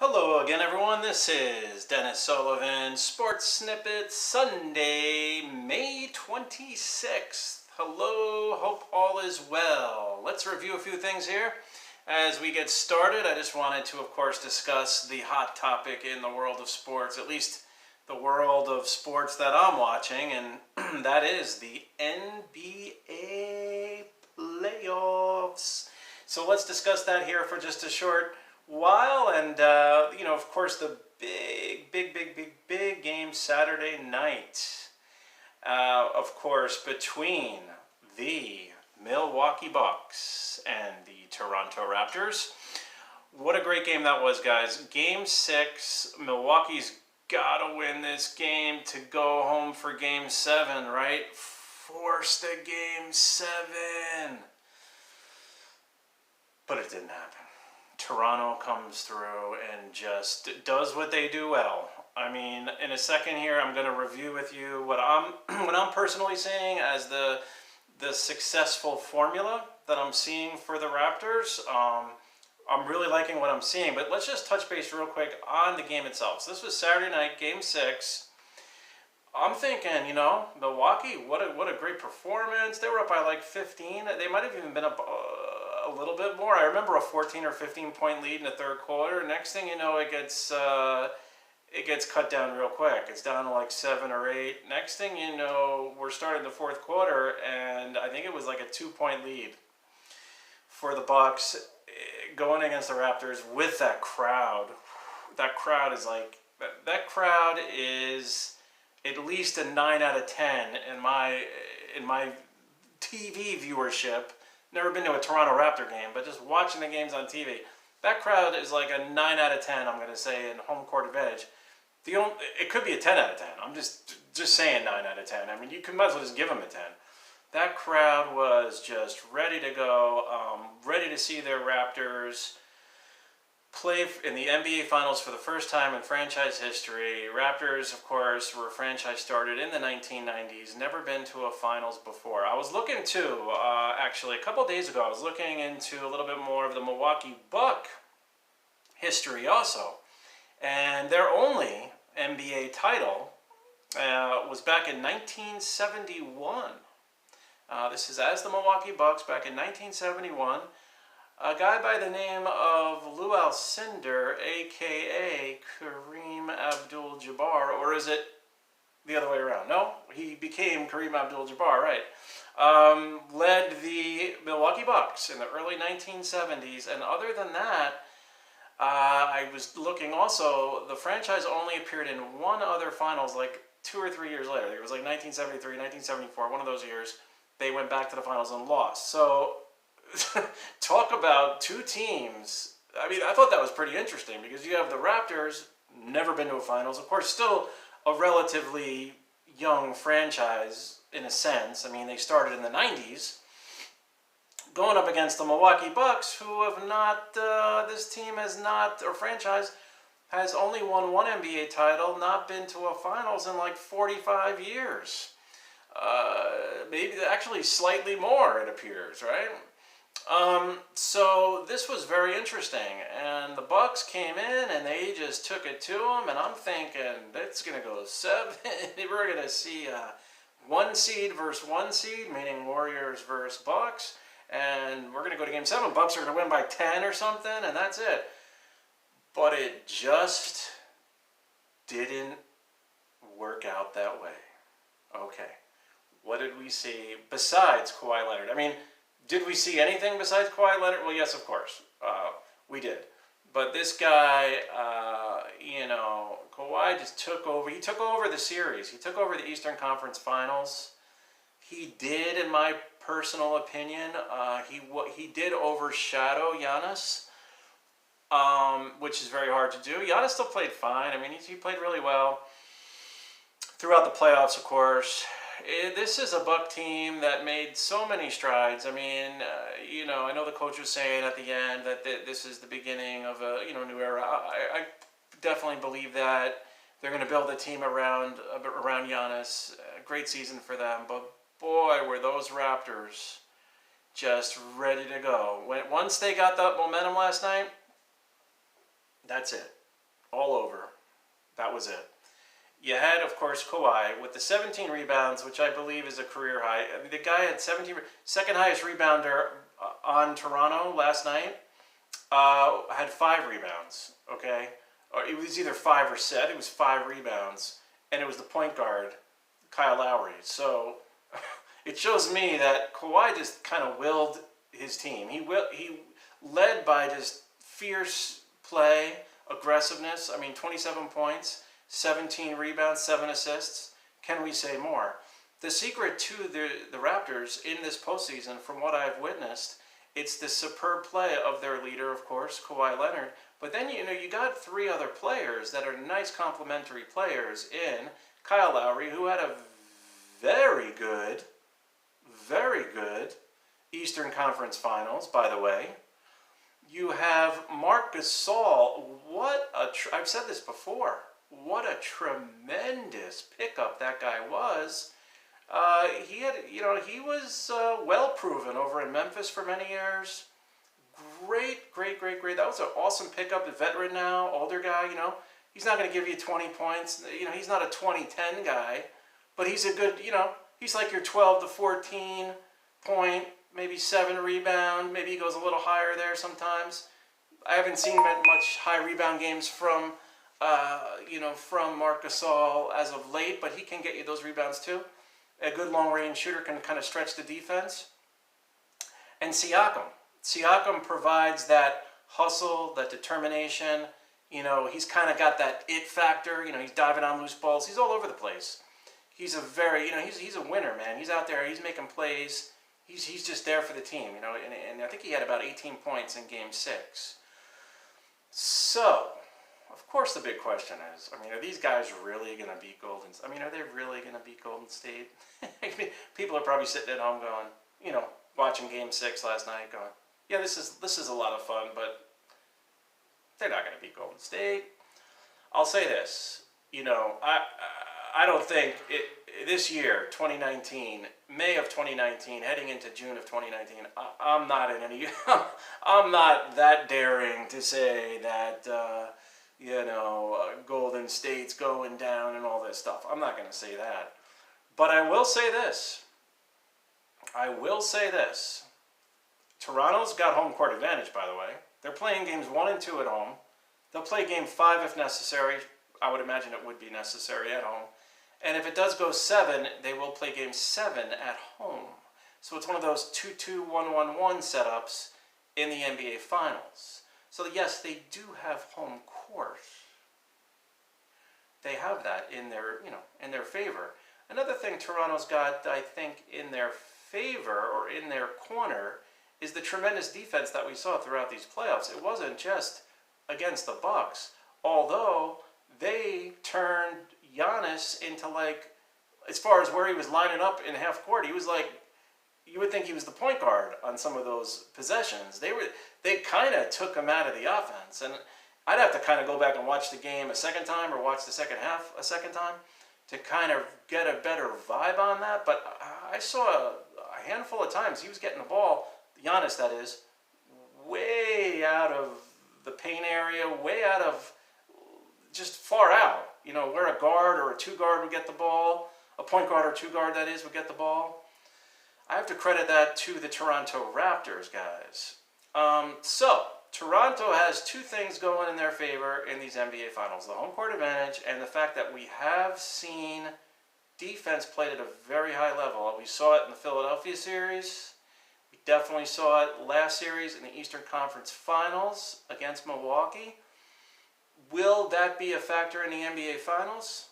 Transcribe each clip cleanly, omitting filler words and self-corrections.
Hello again, everyone. This is Dennis Sullivan, Sports Snippet, Sunday, May 26th. Hello, hope all is well. Let's review a few things here. As we get started, I just wanted to, of course, discuss the hot topic in the world of sports, at least the world of sports that I'm watching, and that is the NBA playoffs. So let's discuss that here for just a short while, and of course, the big game Saturday night, of course, between the Milwaukee Bucks and the Toronto Raptors. What a great game that was, guys. Game 6, Milwaukee's got to win this game to go home for Game 7, right? Force the Game 7. But it didn't happen. Toronto comes through and just does what they do well. I mean, in a second here, I'm going to review with you what I'm personally seeing as the successful formula that I'm seeing for the Raptors. I'm really liking what I'm seeing, but let's just touch base real quick on the game itself. So this was Saturday night, Game 6. I'm thinking, Milwaukee, what a great performance. They were up by like 15. They might have even been up a little bit more. I remember a 14 or 15 point lead in the third quarter. Next thing you know, it gets cut down real quick. It's down to like 7 or 8. Next thing you know, we're starting the fourth quarter, and I think it was like a 2-point lead for the Bucks going against the Raptors with that crowd. That crowd is at least a 9 out of 10 in my TV viewership. Never been to a Toronto Raptor game, but just watching the games on TV, that crowd is like a 9 out of 10, I'm going to say, in home court advantage. It could be a 10 out of 10. I'm just saying 9 out of 10. I mean, might as well just give them a 10. That crowd was just ready to go, ready to see their Raptors play in the NBA Finals for the first time in franchise history. Raptors, of course, were a franchise started in the 1990s, never been to a Finals before. I was looking too, actually, a couple days ago, I was looking into a little bit more of the Milwaukee Buck history also. And their only NBA title was back in 1971. This is as the Milwaukee Bucks back in 1971. A guy by the name of Lou Alcindor, a.k.a. Kareem Abdul-Jabbar, or is it the other way around? No, he became Kareem Abdul-Jabbar, right. Led the Milwaukee Bucks in the early 1970s, and other than that, I was looking also, the franchise only appeared in one other finals like 2 or 3 years later. It was like 1973, 1974, one of those years. They went back to the finals and lost. So talk about two teams. I mean, I thought that was pretty interesting because you have the Raptors, never been to a finals. Of course, still a relatively young franchise in a sense. I mean, they started in the 90s. Going up against the Milwaukee Bucks, who have not, this team has not, or franchise, has only won one NBA title, not been to a finals in like 45 years. Maybe actually slightly more, it appears, right? So this was very interesting, and the Bucks came in and they just took it to them, and I'm thinking it's going to go 7. We're going to see 1 seed versus 1 seed, meaning Warriors versus Bucks, and we're going to go to Game 7. Bucks are going to win by 10 or something, and that's it. But it just didn't work out that way. Okay. What did we see besides Kawhi Leonard? I mean, did we see anything besides Kawhi Leonard? Well, yes, of course. We did. But this guy, Kawhi just took over. He took over the series. He took over the Eastern Conference Finals. He did, in my personal opinion, he did overshadow Giannis, which is very hard to do. Giannis still played fine. I mean, he played really well throughout the playoffs, of course. This is a Buck team that made so many strides. I mean, I know the coach was saying at the end that this is the beginning of a new era. I definitely believe that they're going to build a team around Giannis. A great season for them, but boy, were those Raptors just ready to go. Once they got that momentum last night, that's it. all over. That was it. You had, of course, Kawhi with the 17 rebounds, which I believe is a career high. I mean, the guy had 17, second highest rebounder on Toronto last night, had 5 rebounds, okay? Or it was either 5 or 6. It was 5 rebounds, and it was the point guard, Kyle Lowry. So it shows me that Kawhi just kind of willed his team. He led by just fierce play, aggressiveness. I mean, 27 points, 17 rebounds, 7 assists. Can we say more? The secret to the Raptors in this postseason, from what I've witnessed, it's the superb play of their leader, of course, Kawhi Leonard. But then, you got 3 other players that are nice complementary players in Kyle Lowry, who had a very good Eastern Conference Finals, by the way. You have Marc Gasol. I've said this before. What a tremendous pickup that guy was. He was well proven over in Memphis for many years. Great. That was an awesome pickup. A veteran now, older guy. He's not going to give you 20 points. He's not a 20-10 guy, but he's a good. He's like your 12 to 14 point, maybe 7 rebound. Maybe he goes a little higher there sometimes. I haven't seen much high rebound games from Marc Gasol as of late, but he can get you those rebounds too. A good long-range shooter can kind of stretch the defense. And Siakam provides that hustle, that determination. He's kind of got that it factor. He's diving on loose balls. He's all over the place. He's a very, he's a winner, man. He's out there. He's making plays. He's just there for the team, and I think he had about 18 points in Game 6. So, of course, the big question is, are these guys really going to beat Golden State? Are they really going to beat Golden State? People are probably sitting at home going, watching Game 6 last night going, yeah, this is a lot of fun, but they're not going to beat Golden State. I'll say this, I don't think this year, 2019, May of 2019, heading into June of 2019, I'm not that daring to say that, Golden State's going down and all this stuff. I'm not going to say that. But I will say this. Toronto's got home court advantage, by the way. They're playing games 1 and 2 at home. They'll play game 5 if necessary. I would imagine it would be necessary at home. And if it does go 7, they will play game 7 at home. So it's one of those 2-2, 1-1-1 setups in the NBA Finals. So yes, they do have home court. They have that in their favor. Another thing Toronto's got, I think, in their favor or in their corner is the tremendous defense that we saw throughout these playoffs. It wasn't just against the Bucks, although they turned Giannis into, as far as where he was lining up in half court, he was you would think he was the point guard on some of those possessions. They kind of took him out of the offense, and I'd have to kind of go back and watch the game a second time or watch the second half a second time to kind of get a better vibe on that. But I saw a handful of times he was getting the ball, Giannis that is, way out of the paint area, way out of just far out. Where a guard or a 2-guard would get the ball, a point guard or 2-guard that is would get the ball. I have to credit that to the Toronto Raptors, guys. So, Toronto has 2 things going in their favor in these NBA Finals. The home court advantage and the fact that we have seen defense played at a very high level. We saw it in the Philadelphia series. We definitely saw it last series in the Eastern Conference Finals against Milwaukee. Will that be a factor in the NBA Finals?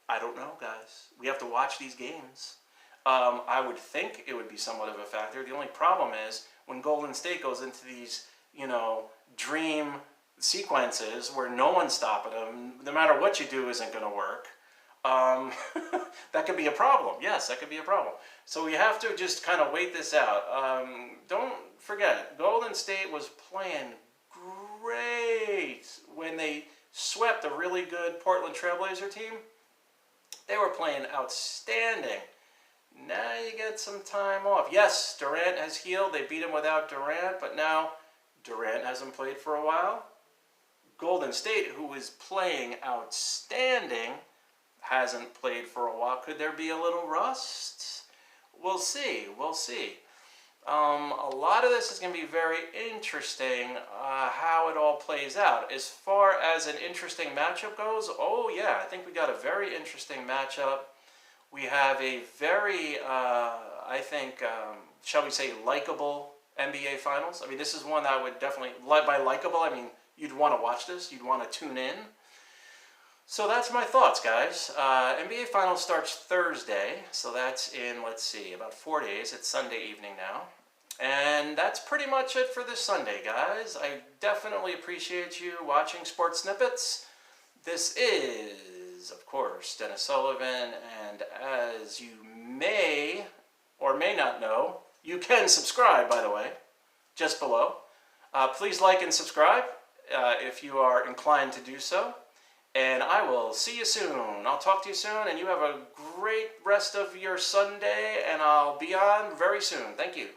I don't know, guys. We have to watch these games. I would think it would be somewhat of a factor. The only problem is when Golden State goes into these, dream sequences where no one's stopping them, no matter what you do isn't going to work. That could be a problem. Yes, that could be a problem. So we have to just kind of wait this out. Don't forget, Golden State was playing great when they swept a really good Portland Trailblazer team. They were playing outstanding. Now you get some time off. Yes, Durant has healed. They beat him without Durant, but now Durant hasn't played for a while. Golden State, who is playing outstanding, hasn't played for a while. Could there be a little rust? We'll see. We'll see. A lot of this is going to be very interesting, how it all plays out. As far as an interesting matchup goes, oh yeah, I think we got a very interesting matchup. We have a very, I think, shall we say, likable NBA Finals. I mean, this is one that I would definitely, by likable, I mean, you'd want to watch this, you'd want to tune in. So that's my thoughts, guys. NBA Finals starts Thursday, so that's in, let's see, about 4 days. It's Sunday evening now. And that's pretty much it for this Sunday, guys. I definitely appreciate you watching Sports Snippets. This is, of course, Dennis Sullivan, and as you may or may not know, you can subscribe, by the way, just below. Please like and subscribe if you are inclined to do so. And I will see you soon. I'll talk to you soon, and you have a great rest of your Sunday, and I'll be on very soon. Thank you.